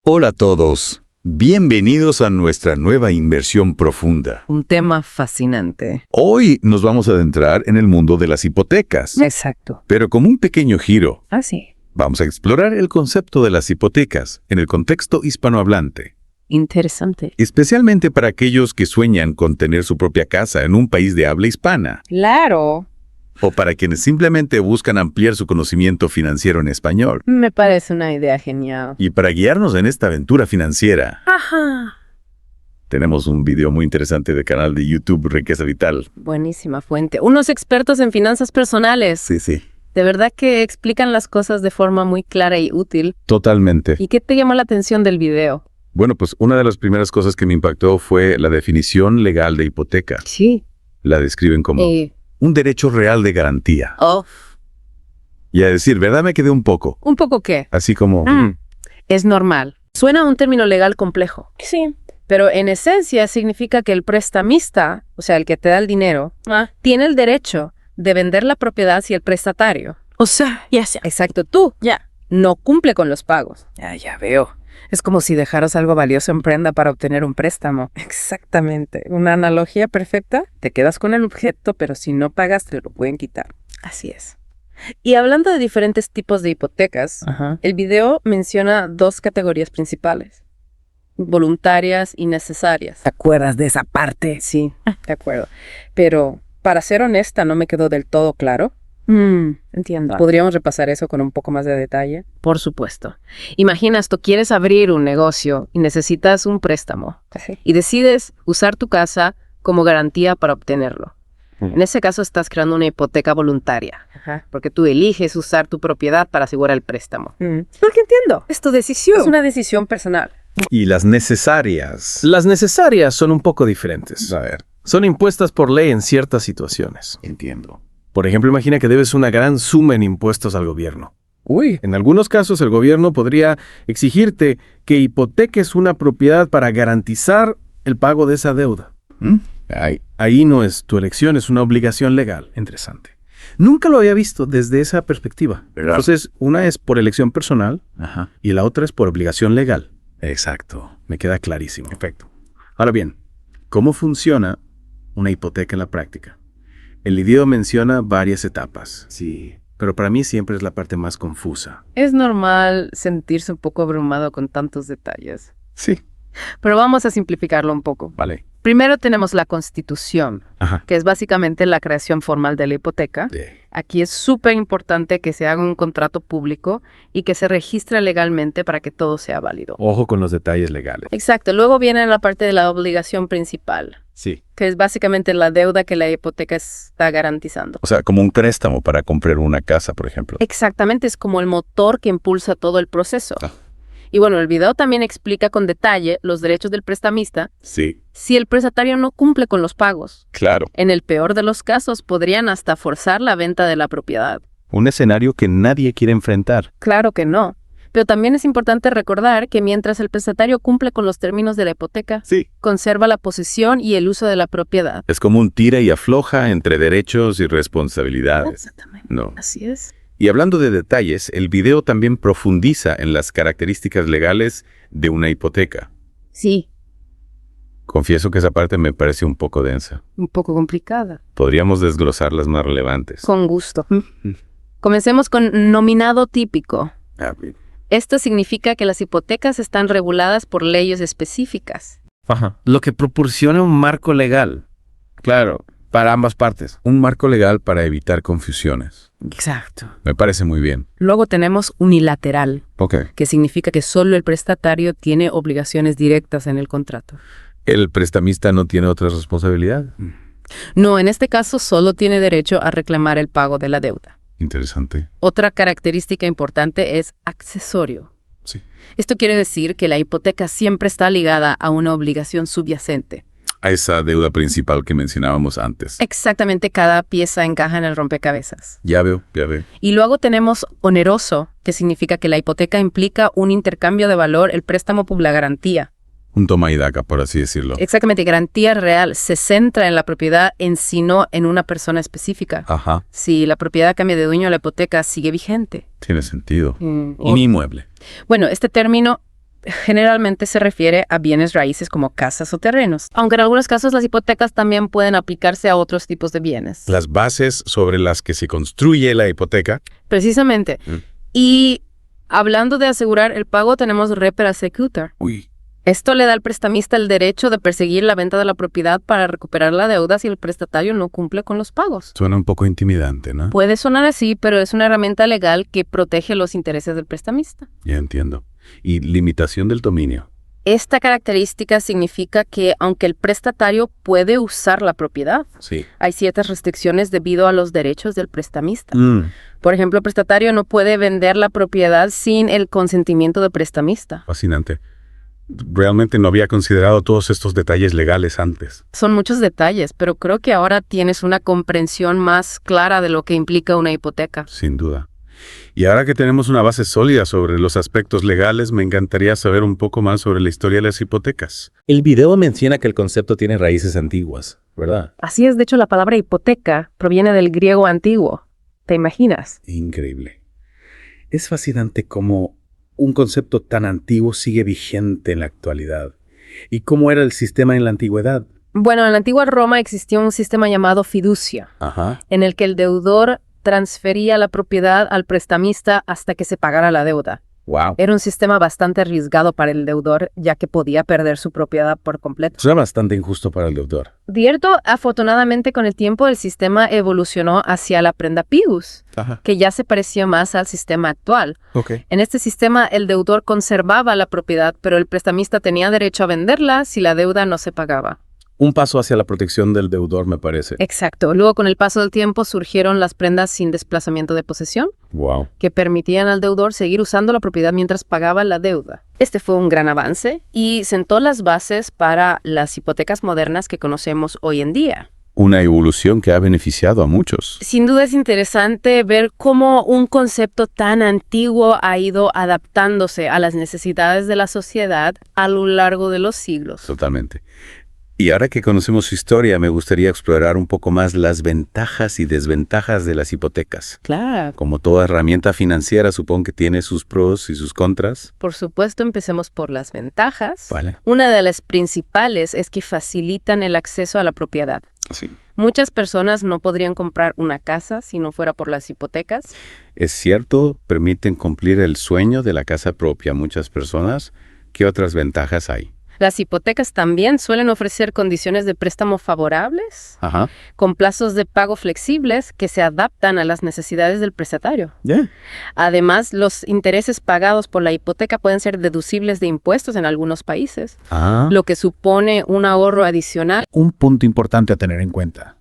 Hola a todos. Bienvenidos a nuestra nueva inversión profunda. Un tema fascinante. Hoy nos vamos a adentrar en el mundo de las hipotecas, Exacto. pero como un pequeño giro. Ah, sí. Vamos a explorar el concepto de las hipotecas en el contexto hispanohablante, Interesante. especialmente para aquellos que sueñan con tener su propia casa en un país de habla hispana, Claro. o para quienes simplemente buscan ampliar su conocimiento financiero en español. Me parece una idea genial. Y para guiarnos en esta aventura financiera, Ajá. tenemos un video muy interesante del canal de YouTube Riqueza Vital. Buenísima fuente. Unos expertos en finanzas personales. Sí. De verdad que explican las cosas de forma muy clara y útil. Totalmente. ¿Y qué te llamó la atención del video? Bueno, pues una de las primeras cosas que me impactó fue la definición legal de hipoteca. Sí. La describen como un derecho real de garantía. Y a decir, ¿verdad? Me quedé un poco. ¿Un poco qué? Así como... Es normal. Suena a un término legal complejo. Sí. Pero en esencia significa que el prestamista, o sea, el que te da el dinero, tiene el derecho de vender la propiedad si el prestatario. O sea, ya. Exacto, tú. Ya. No cumple con los pagos. Ya veo. Es como si dejaras algo valioso en prenda para obtener un préstamo. Exactamente. Una analogía perfecta. Te quedas con el objeto, pero si no pagas te lo pueden quitar. Así es. Y hablando de diferentes tipos de hipotecas, el video menciona dos categorías principales. Voluntarias y necesarias. ¿Te acuerdas de esa parte? Sí, de acuerdo. Pero, para ser honesta, no me quedó del todo claro. Entiendo. ¿Podríamos repasar eso con un poco más de detalle? Por supuesto. Imaginas, tú quieres abrir un negocio y necesitas un préstamo. Sí. Y decides usar tu casa como garantía para obtenerlo. En ese caso estás creando una hipoteca voluntaria, porque tú eliges usar tu propiedad para asegurar el préstamo. Porque entiendo. Es tu decisión. Es una decisión personal. Y las necesarias. Las necesarias son un poco diferentes. A ver, Son impuestas por ley en ciertas situaciones. entiendo. Por ejemplo, imagina que debes una gran suma en impuestos al gobierno. Uy, En algunos casos, el gobierno podría exigirte que hipoteques una propiedad para garantizar el pago de esa deuda. Ahí no es tu elección, es una obligación legal. interesante. Nunca lo había visto desde esa perspectiva. ¿Verdad? Entonces, una es por elección personal Ajá, y la otra es por obligación legal. exacto. Me queda clarísimo. Perfecto. Ahora bien, ¿cómo funciona una hipoteca en la práctica? El video menciona varias etapas, Sí. pero para mí siempre es la parte más confusa. Es normal sentirse un poco abrumado con tantos detalles. Sí. Pero vamos a simplificarlo un poco. Vale. Primero tenemos la constitución, Ajá. que es básicamente la creación formal de la hipoteca. Aquí es súper importante que se haga un contrato público y que se registre legalmente para que todo sea válido. Ojo con los detalles legales. Exacto. Luego viene la parte de la obligación principal, Sí. que es básicamente la deuda que la hipoteca está garantizando. O sea, como un préstamo para comprar una casa, por ejemplo. Exactamente, es como el motor que impulsa todo el proceso. Ah. Y bueno, el video también explica con detalle los derechos del prestamista Sí. si el prestatario no cumple con los pagos. Claro. En el peor de los casos, podrían hasta forzar la venta de la propiedad. Un escenario que nadie quiere enfrentar. Claro que no. Pero también es importante recordar que mientras el prestatario cumple con los términos de la hipoteca, Sí. conserva la posesión y el uso de la propiedad. Es como un tira y afloja entre derechos y responsabilidades. Exactamente. No. Así es. Y hablando de detalles, el video también profundiza en las características legales de una hipoteca. Sí, Confieso que esa parte me parece un poco densa. un poco complicada. Podríamos desglosar las más relevantes. Con gusto. Comencemos con nominado típico. A ver. Esto significa que las hipotecas están reguladas por leyes específicas. Lo que proporciona un marco legal. Claro, para ambas partes. Un marco legal para evitar confusiones. Exacto. Me parece muy bien. Luego tenemos unilateral, Ok. que significa que solo el prestatario tiene obligaciones directas en el contrato. ¿El prestamista no tiene otra responsabilidad? No, en este caso solo tiene derecho a reclamar el pago de la deuda. Interesante. Otra característica importante es accesorio. Sí. Esto quiere decir que la hipoteca siempre está ligada a una obligación subyacente. A esa deuda principal que mencionábamos antes. Exactamente, cada pieza encaja en el rompecabezas. Ya veo, ya veo. Y luego tenemos oneroso, que significa que la hipoteca implica un intercambio de valor, el préstamo por la garantía. Un toma y daca, por así decirlo. Exactamente, garantía real se centra en la propiedad en sí, no en una persona específica. Ajá. Si la propiedad cambia de dueño, la hipoteca sigue vigente. Tiene sentido. Mm, Un inmueble. Bueno, este término Generalmente se refiere a bienes raíces como casas o terrenos, aunque en algunos casos las hipotecas también pueden aplicarse a otros tipos de bienes. Las bases sobre las que se construye la hipoteca. Precisamente. Y hablando de asegurar el pago, tenemos reper secutor. Uy. Esto le da al prestamista el derecho de perseguir la venta de la propiedad para recuperar la deuda si el prestatario no cumple con los pagos. Suena un poco intimidante, ¿no? Puede sonar así, pero es una herramienta legal que protege los intereses del prestamista. Ya entiendo. Y limitación del dominio. Esta característica significa que aunque el prestatario puede usar la propiedad, Sí. hay ciertas restricciones debido a los derechos del prestamista. Por ejemplo, el prestatario no puede vender la propiedad sin el consentimiento del prestamista. Fascinante. Realmente no había considerado todos estos detalles legales antes. Son muchos detalles, pero creo que ahora tienes una comprensión más clara de lo que implica una hipoteca. Sin duda. Y ahora que tenemos una base sólida sobre los aspectos legales, me encantaría saber un poco más sobre la historia de las hipotecas. El video menciona que el concepto tiene raíces antiguas, ¿verdad? Así es, de hecho, la palabra hipoteca proviene del griego antiguo. ¿Te imaginas? Increíble. Es fascinante cómo un concepto tan antiguo sigue vigente en la actualidad. ¿Y cómo era el sistema en la antigüedad? Bueno, en la antigua Roma existía un sistema llamado fiducia, Ajá. en el que el deudor transfería la propiedad al prestamista hasta que se pagara la deuda. Wow. Era un sistema bastante arriesgado para el deudor, ya que podía perder su propiedad por completo. Suena bastante injusto para el deudor. Cierto, afortunadamente con el tiempo el sistema evolucionó hacia la prenda pius, Ajá. que ya se parecía más al sistema actual. Ok. En este sistema el deudor conservaba la propiedad, pero el prestamista tenía derecho a venderla si la deuda no se pagaba. Un paso hacia la protección del deudor, me parece. Exacto. Luego, con el paso del tiempo, surgieron las prendas sin desplazamiento de posesión, Wow. que permitían al deudor seguir usando la propiedad mientras pagaba la deuda. Este fue un gran avance y sentó las bases para las hipotecas modernas que conocemos hoy en día. Una evolución que ha beneficiado a muchos. Sin duda es interesante ver cómo un concepto tan antiguo ha ido adaptándose a las necesidades de la sociedad a lo largo de los siglos. Totalmente. Y ahora que conocemos su historia, me gustaría explorar un poco más las ventajas y desventajas de las hipotecas. Claro. Como toda herramienta financiera, supongo que tiene sus pros y sus contras. Por supuesto, empecemos por las ventajas. Vale. Una de las principales es que facilitan el acceso a la propiedad. Sí. Muchas personas no podrían comprar una casa si no fuera por las hipotecas. Es cierto, permiten cumplir el sueño de la casa propia a muchas personas. ¿Qué otras ventajas hay? Las hipotecas también suelen ofrecer condiciones de préstamo favorables, Ajá. con plazos de pago flexibles que se adaptan a las necesidades del prestatario. Ya. Además, los intereses pagados por la hipoteca pueden ser deducibles de impuestos en algunos países, Ah. lo que supone un ahorro adicional. Un punto importante a tener en cuenta.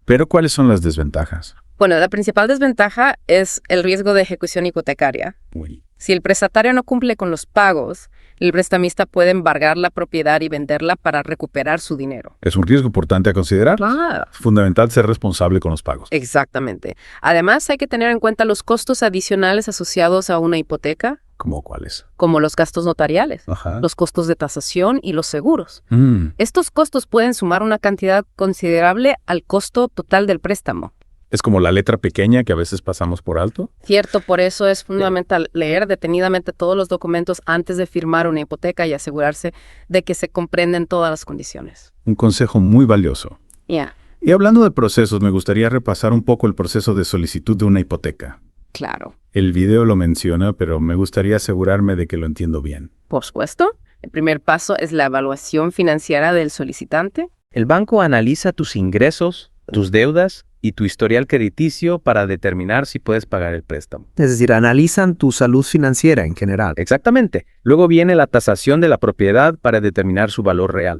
Pero ¿cuáles son las desventajas? Bueno, la principal desventaja es el riesgo de ejecución hipotecaria. Uy. Si el prestatario no cumple con los pagos, el prestamista puede embargar la propiedad y venderla para recuperar su dinero. Es un riesgo importante a considerar. Claro. Es fundamental ser responsable con los pagos. Exactamente. Además, hay que tener en cuenta los costos adicionales asociados a una hipoteca, ¿Cómo cuáles? como los gastos notariales, Ajá. los costos de tasación y los seguros. Mm. Estos costos pueden sumar una cantidad considerable al costo total del préstamo. Es como la letra pequeña que a veces pasamos por alto. Cierto, por eso es fundamental leer detenidamente todos los documentos antes de firmar una hipoteca y asegurarse de que se comprenden todas las condiciones. Un consejo muy valioso. Ya, Y hablando de procesos, me gustaría repasar un poco el proceso de solicitud de una hipoteca. claro. El video lo menciona, pero me gustaría asegurarme de que lo entiendo bien. Por supuesto, el primer paso es la evaluación financiera del solicitante. El banco analiza tus ingresos, tus deudas y tu historial crediticio para determinar si puedes pagar el préstamo. Es decir, analizan tu salud financiera en general. Exactamente. Luego viene la tasación de la propiedad para determinar su valor real.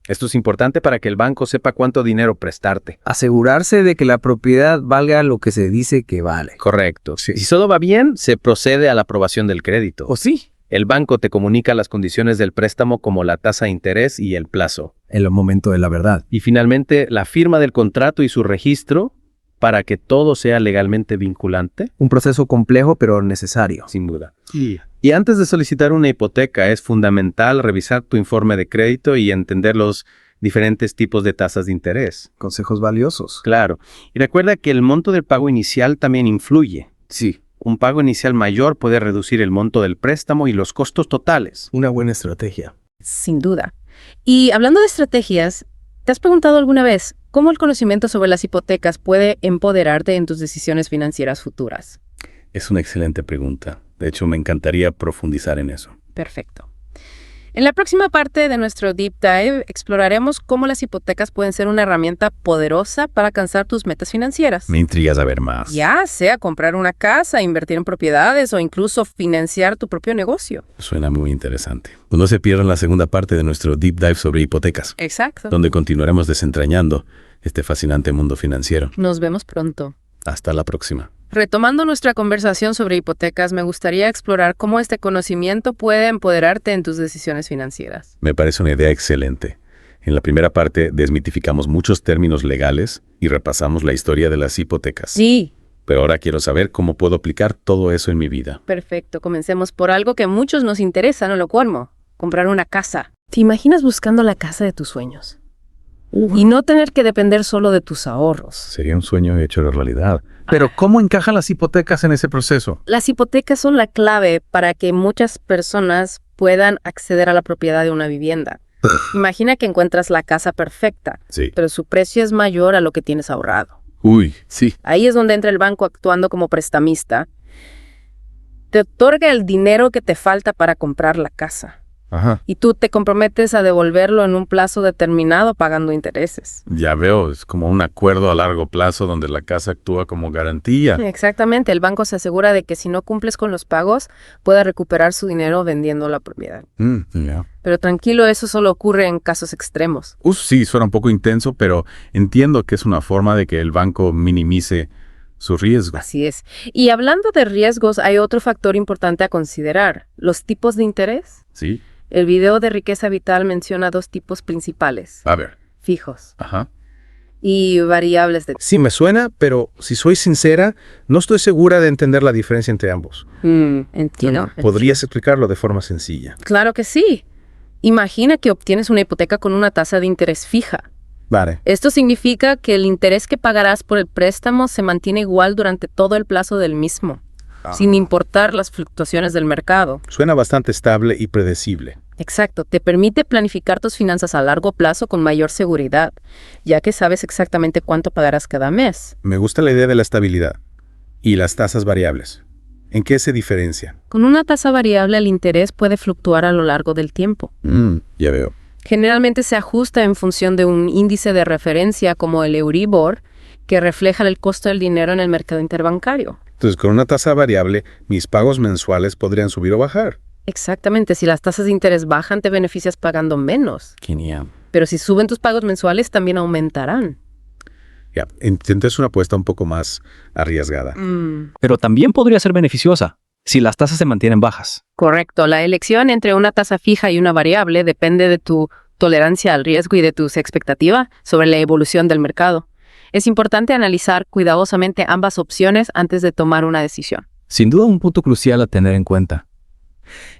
Esto es importante para que el banco sepa cuánto dinero prestarte. Asegurarse de que la propiedad valga lo que se dice que vale. Correcto. Si todo va bien, se procede a la aprobación del crédito. ¿O sí? El banco te comunica las condiciones del préstamo como la tasa de interés y el plazo. En el momento de la verdad. Y finalmente, la firma del contrato y su registro para que todo sea legalmente vinculante. Un proceso complejo pero necesario. Sin duda. Y antes de solicitar una hipoteca, es fundamental revisar tu informe de crédito y entender los diferentes tipos de tasas de interés. Consejos valiosos. Claro. Y recuerda que el monto del pago inicial también influye. Sí. Un pago inicial mayor puede reducir el monto del préstamo y los costos totales. Una buena estrategia. Sin duda. Y hablando de estrategias, ¿te has preguntado alguna vez cómo el conocimiento sobre las hipotecas puede empoderarte en tus decisiones financieras futuras? Es una excelente pregunta. De hecho, me encantaría profundizar en eso. Perfecto. En la próxima parte de nuestro Deep Dive exploraremos cómo las hipotecas pueden ser una herramienta poderosa para alcanzar tus metas financieras. Me intriga saber más. Ya sea comprar una casa, invertir en propiedades o incluso financiar tu propio negocio. Suena muy interesante. No se pierdan la segunda parte de nuestro Deep Dive sobre hipotecas, Exacto. donde continuaremos desentrañando este fascinante mundo financiero. Nos vemos pronto. Hasta la próxima. Retomando nuestra conversación sobre hipotecas, me gustaría explorar cómo este conocimiento puede empoderarte en tus decisiones financieras. Me parece una idea excelente. En la primera parte desmitificamos muchos términos legales y repasamos la historia de las hipotecas. Sí. Pero ahora quiero saber cómo puedo aplicar todo eso en mi vida. Perfecto. Comencemos por algo que a muchos nos interesa, ¿no, lo cual? Comprar una casa. ¿Te imaginas buscando la casa de tus sueños? Y no tener que depender solo de tus ahorros. Sería un sueño hecho de realidad. Pero ¿cómo encajan las hipotecas en ese proceso? Las hipotecas son la clave para que muchas personas puedan acceder a la propiedad de una vivienda. Imagina que encuentras la casa perfecta, Sí. pero su precio es mayor a lo que tienes ahorrado. Uy, sí. Ahí es donde entra el banco actuando como prestamista. Te otorga el dinero que te falta para comprar la casa. Ajá. Y tú te comprometes a devolverlo en un plazo determinado pagando intereses. Ya veo, es como un acuerdo a largo plazo donde la casa actúa como garantía. Exactamente, el banco se asegura de que si no cumples con los pagos, pueda recuperar su dinero vendiendo la propiedad. Ya. Pero tranquilo, eso solo ocurre en casos extremos. Sí, suena un poco intenso, pero entiendo que es una forma de que el banco minimice su riesgo. Así es. Y hablando de riesgos, hay otro factor importante a considerar, los tipos de interés. Sí. El video de Riqueza Vital menciona dos tipos principales, A ver. fijos Ajá. y variables de... Sí, me suena, pero si soy sincera, no estoy segura de entender la diferencia entre ambos. Entiendo. ¿Podrías explicarlo de forma sencilla? Claro que sí. Imagina que obtienes una hipoteca con una tasa de interés fija. Vale. Esto significa que el interés que pagarás por el préstamo se mantiene igual durante todo el plazo del mismo, sin importar las fluctuaciones del mercado. Suena bastante estable y predecible. Exacto, te permite planificar tus finanzas a largo plazo con mayor seguridad, ya que sabes exactamente cuánto pagarás cada mes. Me gusta la idea de la estabilidad. ¿Y las tasas variables? ¿En qué se diferencian? Con una tasa variable el interés puede fluctuar a lo largo del tiempo. Ya veo. Generalmente se ajusta en función de un índice de referencia como el Euribor, que refleja el costo del dinero en el mercado interbancario. Entonces, con una tasa variable, mis pagos mensuales podrían subir o bajar. Exactamente, si las tasas de interés bajan, te beneficias pagando menos. Genial. Pero si suben tus pagos mensuales, también aumentarán. Ya, entonces una apuesta un poco más arriesgada. Pero también podría ser beneficiosa si las tasas se mantienen bajas. Correcto, la elección entre una tasa fija y una variable depende de tu tolerancia al riesgo y de tus expectativas sobre la evolución del mercado. Es importante analizar cuidadosamente ambas opciones antes de tomar una decisión. Sin duda un punto crucial a tener en cuenta.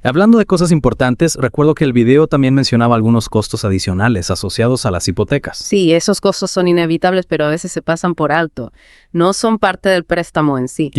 Hablando de cosas importantes, recuerdo que el video también mencionaba algunos costos adicionales asociados a las hipotecas. Sí, esos costos son inevitables, pero a veces se pasan por alto. No son parte del préstamo en sí,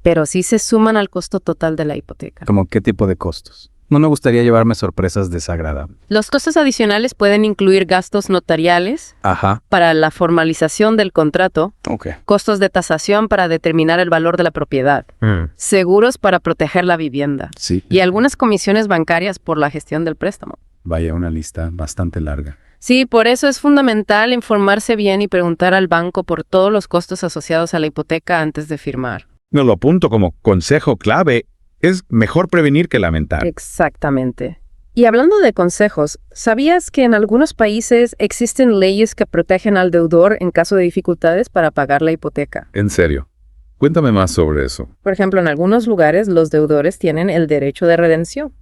pero sí se suman al costo total de la hipoteca. ¿Cómo qué tipo de costos? No me gustaría llevarme sorpresas desagradables. Los costos adicionales pueden incluir gastos notariales Ajá. para la formalización del contrato, Ok. costos de tasación para determinar el valor de la propiedad, seguros para proteger la vivienda Sí. y algunas comisiones bancarias por la gestión del préstamo. Vaya, una lista bastante larga. Sí, por eso es fundamental informarse bien y preguntar al banco por todos los costos asociados a la hipoteca antes de firmar. No lo apunto como consejo clave. Es mejor prevenir que lamentar. Exactamente. Y hablando de consejos, ¿sabías que en algunos países existen leyes que protegen al deudor en caso de dificultades para pagar la hipoteca? En serio. Cuéntame más sobre eso. Por ejemplo, en algunos lugares los deudores tienen el derecho de redención.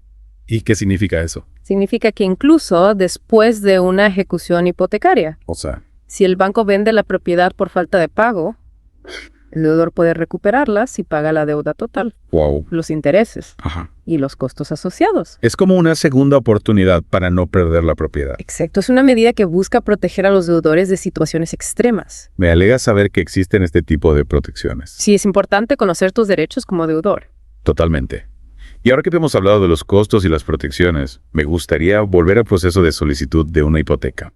¿Y qué significa eso? Significa que incluso después de una ejecución hipotecaria, O sea, si el banco vende la propiedad por falta de pago, El deudor puede recuperarlas si paga la deuda total, Wow. los intereses Ajá. y los costos asociados. Es como una segunda oportunidad para no perder la propiedad. Exacto, es una medida que busca proteger a los deudores de situaciones extremas. Me alegra saber que existen este tipo de protecciones. Sí, es importante conocer tus derechos como deudor. Totalmente. Y ahora que hemos hablado de los costos y las protecciones, me gustaría volver al proceso de solicitud de una hipoteca.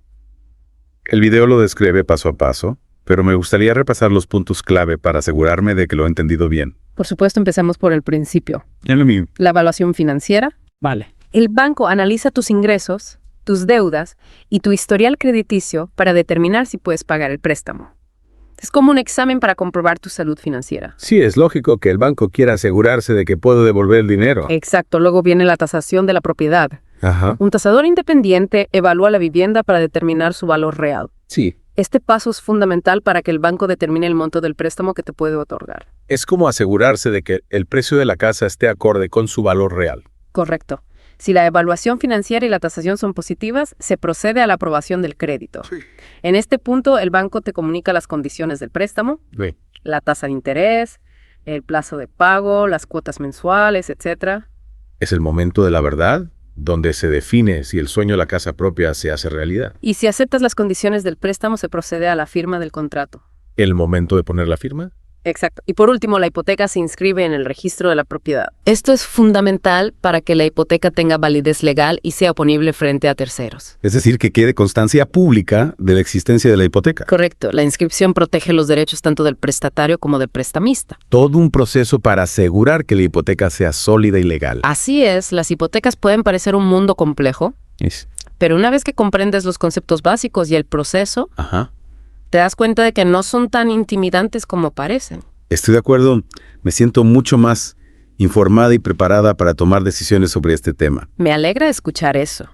El video lo describe paso a paso, pero me gustaría repasar los puntos clave para asegurarme de que lo he entendido bien. Por supuesto, empezamos por el principio. Ya lo mío. La evaluación financiera. Vale. El banco analiza tus ingresos, tus deudas y tu historial crediticio para determinar si puedes pagar el préstamo. Es como un examen para comprobar tu salud financiera. Sí, es lógico que el banco quiera asegurarse de que puedo devolver el dinero. Exacto, luego viene la tasación de la propiedad. Ajá. Un tasador independiente evalúa la vivienda para determinar su valor real. Sí. Este paso es fundamental para que el banco determine el monto del préstamo que te puede otorgar. Es como asegurarse de que el precio de la casa esté acorde con su valor real. Correcto. Si la evaluación financiera y la tasación son positivas, se procede a la aprobación del crédito. En este punto, el banco te comunica las condiciones del préstamo, Sí. la tasa de interés, el plazo de pago, las cuotas mensuales, etc. Es el momento de la verdad, donde se define si el sueño de la casa propia se hace realidad. Y si aceptas las condiciones del préstamo, se procede a la firma del contrato. ¿El momento de poner la firma? Exacto. Y por último, la hipoteca se inscribe en el registro de la propiedad. Esto es fundamental para que la hipoteca tenga validez legal y sea oponible frente a terceros. Es decir, que quede constancia pública de la existencia de la hipoteca. Correcto. La inscripción protege los derechos tanto del prestatario como del prestamista. Todo un proceso para asegurar que la hipoteca sea sólida y legal. Así es, las hipotecas pueden parecer un mundo complejo, pero una vez que comprendes los conceptos básicos y el proceso, Ajá. te das cuenta de que no son tan intimidantes como parecen. Estoy de acuerdo. Me siento mucho más informada y preparada para tomar decisiones sobre este tema. Me alegra escuchar eso.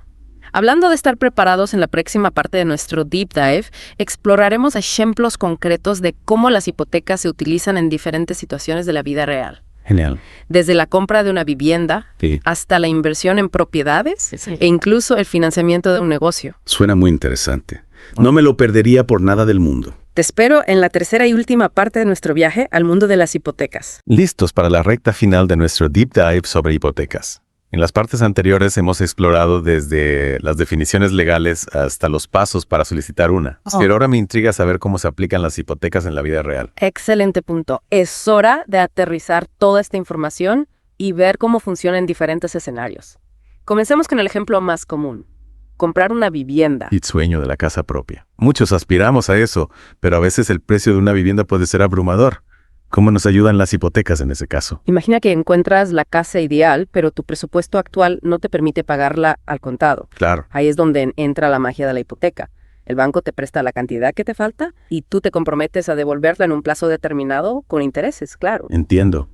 Hablando de estar preparados, en la próxima parte de nuestro Deep Dive, exploraremos ejemplos concretos de cómo las hipotecas se utilizan en diferentes situaciones de la vida real. Genial. Desde la compra de una vivienda Sí. hasta la inversión en propiedades e incluso el financiamiento de un negocio. Suena muy interesante. No me lo perdería por nada del mundo. Te espero en la tercera y última parte de nuestro viaje al mundo de las hipotecas. Listos para la recta final de nuestro Deep Dive sobre hipotecas. En las partes anteriores hemos explorado desde las definiciones legales hasta los pasos para solicitar una. Pero ahora me intriga saber cómo se aplican las hipotecas en la vida real. Excelente punto. Es hora de aterrizar toda esta información y ver cómo funciona en diferentes escenarios. Comencemos con el ejemplo más común. Comprar una vivienda. Y sueño de la casa propia. Muchos aspiramos a eso, pero a veces el precio de una vivienda puede ser abrumador. ¿Cómo nos ayudan las hipotecas en ese caso? Imagina que encuentras la casa ideal, pero tu presupuesto actual no te permite pagarla al contado. Claro. Ahí es donde entra la magia de la hipoteca. El banco te presta la cantidad que te falta y tú te comprometes a devolverla en un plazo determinado con intereses, claro. Entiendo.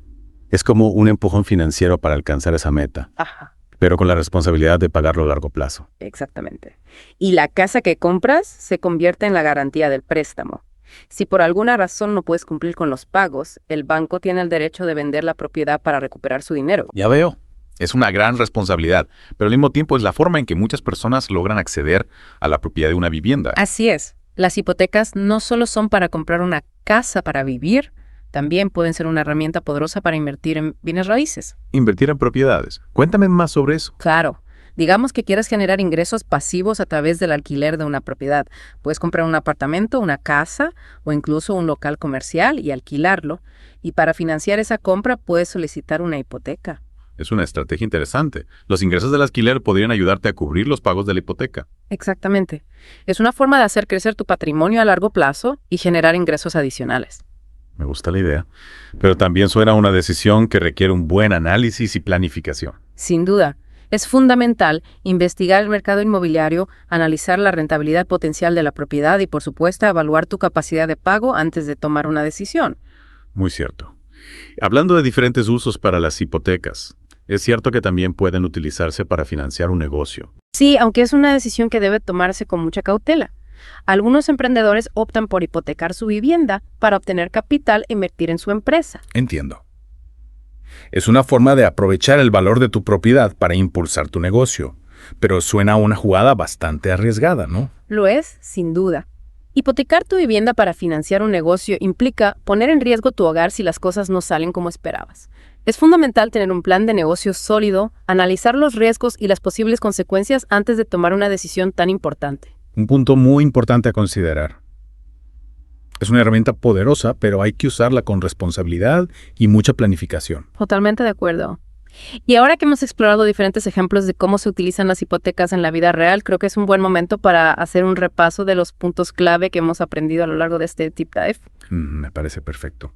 Es como un empujón financiero para alcanzar esa meta, Ajá, pero con la responsabilidad de pagarlo a largo plazo. exactamente. Y la casa que compras se convierte en la garantía del préstamo. Si por alguna razón no puedes cumplir con los pagos, el banco tiene el derecho de vender la propiedad para recuperar su dinero. Ya veo. Es una gran responsabilidad, pero al mismo tiempo es la forma en que muchas personas logran acceder a la propiedad de una vivienda. Así es. Las hipotecas no solo son para comprar una casa para vivir, también pueden ser una herramienta poderosa para invertir en bienes raíces. Invertir en propiedades. Cuéntame más sobre eso. Claro. Digamos que quieres generar ingresos pasivos a través del alquiler de una propiedad. Puedes comprar un apartamento, una casa o incluso un local comercial y alquilarlo. Y para financiar esa compra puedes solicitar una hipoteca. Es una estrategia interesante. Los ingresos del alquiler podrían ayudarte a cubrir los pagos de la hipoteca. Exactamente. Es una forma de hacer crecer tu patrimonio a largo plazo y generar ingresos adicionales. Me gusta la idea. Pero también suena a una decisión que requiere un buen análisis y planificación. Sin duda. Es fundamental investigar el mercado inmobiliario, analizar la rentabilidad potencial de la propiedad y, por supuesto, evaluar tu capacidad de pago antes de tomar una decisión. Muy cierto. Hablando de diferentes usos para las hipotecas, es cierto que también pueden utilizarse para financiar un negocio. Sí, aunque es una decisión que debe tomarse con mucha cautela. Algunos emprendedores optan por hipotecar su vivienda para obtener capital e invertir en su empresa. Entiendo. Es una forma de aprovechar el valor de tu propiedad para impulsar tu negocio, pero suena a una jugada bastante arriesgada, ¿no? Lo es, sin duda. Hipotecar tu vivienda para financiar un negocio implica poner en riesgo tu hogar si las cosas no salen como esperabas. Es fundamental tener un plan de negocio sólido, analizar los riesgos y las posibles consecuencias antes de tomar una decisión tan importante. Un punto muy importante a considerar. Es una herramienta poderosa, pero hay que usarla con responsabilidad y mucha planificación. Totalmente de acuerdo. Y ahora que hemos explorado diferentes ejemplos de cómo se utilizan las hipotecas en la vida real, creo que es un buen momento para hacer un repaso de los puntos clave que hemos aprendido a lo largo de este deep dive. Me parece perfecto.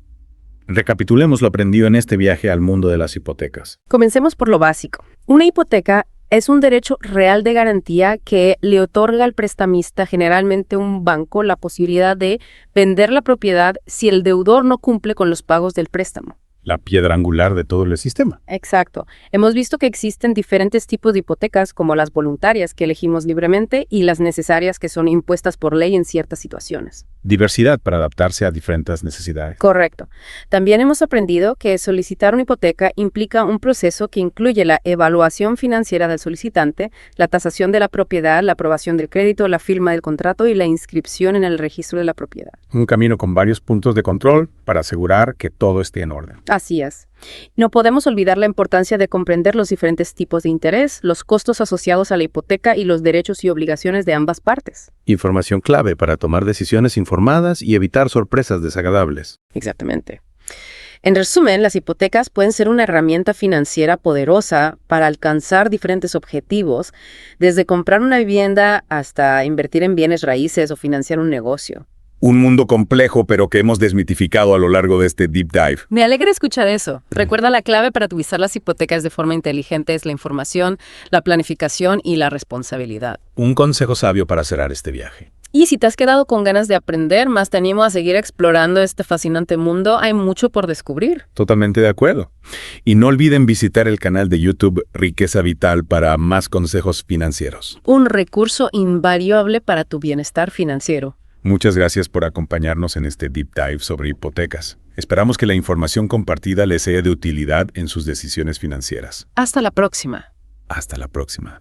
Recapitulemos lo aprendido en este viaje al mundo de las hipotecas. Comencemos por lo básico. Una hipoteca es un derecho real de garantía que le otorga al prestamista, generalmente un banco, la posibilidad de vender la propiedad si el deudor no cumple con los pagos del préstamo. La piedra angular de todo el sistema. Exacto. Hemos visto que existen diferentes tipos de hipotecas, como las voluntarias que elegimos libremente y las necesarias que son impuestas por ley en ciertas situaciones. Diversidad para adaptarse a diferentes necesidades. Correcto. También hemos aprendido que solicitar una hipoteca implica un proceso que incluye la evaluación financiera del solicitante, la tasación de la propiedad, la aprobación del crédito, la firma del contrato y la inscripción en el registro de la propiedad. Un camino con varios puntos de control para asegurar que todo esté en orden. Así es. No podemos olvidar la importancia de comprender los diferentes tipos de interés, los costos asociados a la hipoteca y los derechos y obligaciones de ambas partes. Información clave para tomar decisiones informadas y evitar sorpresas desagradables. Exactamente. En resumen, las hipotecas pueden ser una herramienta financiera poderosa para alcanzar diferentes objetivos, desde comprar una vivienda hasta invertir en bienes raíces o financiar un negocio. Un mundo complejo, pero que hemos desmitificado a lo largo de este deep dive. Me alegra escuchar eso. Recuerda, la clave para utilizar las hipotecas de forma inteligente es la información, la planificación y la responsabilidad. Un consejo sabio para cerrar este viaje. Y si te has quedado con ganas de aprender más, te animo a seguir explorando este fascinante mundo. Hay mucho por descubrir. Totalmente de acuerdo. Y no olviden visitar el canal de YouTube Riqueza Vital para más consejos financieros. Un recurso invariable para tu bienestar financiero. Muchas gracias por acompañarnos en este deep dive sobre hipotecas. Esperamos que la información compartida les sea de utilidad en sus decisiones financieras. Hasta la próxima. Hasta la próxima.